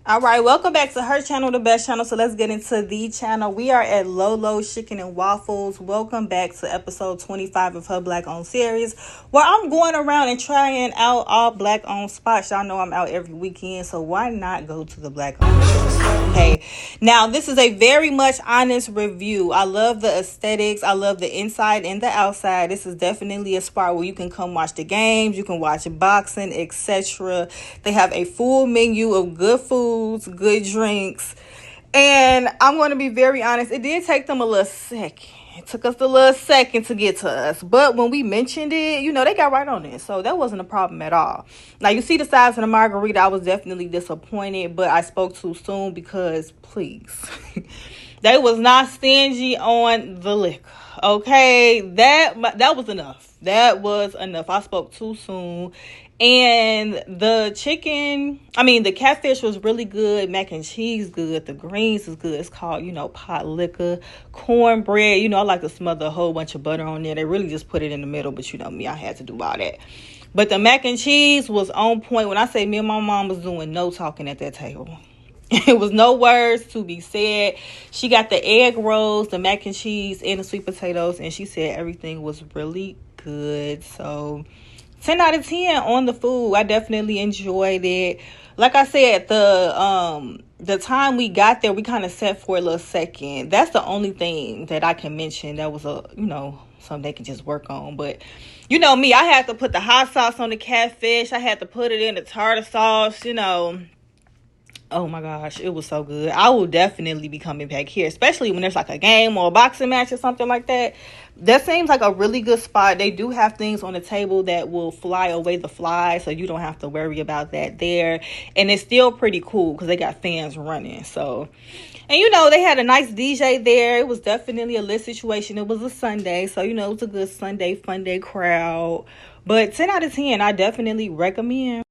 All right, welcome back to her channel, the best channel. So let's get into the channel. We are at Lolo's Chicken and Waffles. Welcome back to episode 25 of her black owned series, where I'm going around and trying out all black owned spots. Y'all know I'm out every weekend, so why not go to the black owned stores? Okay, now this is a very much honest review. I love the aesthetics. I love the inside and the outside. This is definitely a spot where you can come watch the games, you can watch boxing, etc. They have a full menu of good foods, good drinks, and I'm going to be very honest, it did take them a little second. It took us a little second to get to us, but when we mentioned it, they got right on it, so that wasn't a problem at all. Now, you see the size of the margarita. I was definitely disappointed, but I spoke too soon because, please, they was not stingy on the liquor. Okay, that was enough. That was enough. I spoke too soon. And the the catfish was really good. Mac and cheese good. The greens is good. It's called, pot liquor. Cornbread. I like to smother a whole bunch of butter on there. They really just put it in the middle, but me, I had to do all that. But the mac and cheese was on point. When I say me and my mom was doing no talking at that table. It was no words to be said. She got the egg rolls, the mac and cheese, and the sweet potatoes, and she said everything was really good. So 10 out of 10 on the food. I definitely enjoyed it. Like I said, the time we got there, we kind of sat for a little second. That's the only thing that I can mention that was something they can just work on. But me, I had to put the hot sauce on the catfish. I had to put it in the tartar sauce, Oh my gosh, it was so good. I will definitely be coming back here, especially when there's like a game or a boxing match or something like that. That seems like a really good spot. They do have things on the table that will fly away the flies, so you don't have to worry about that there. And it's still pretty cool because they got fans running. So, and they had a nice DJ there. It was definitely a lit situation. It was a Sunday, so it was a good Sunday fun day crowd. But 10 out of 10, I definitely recommend.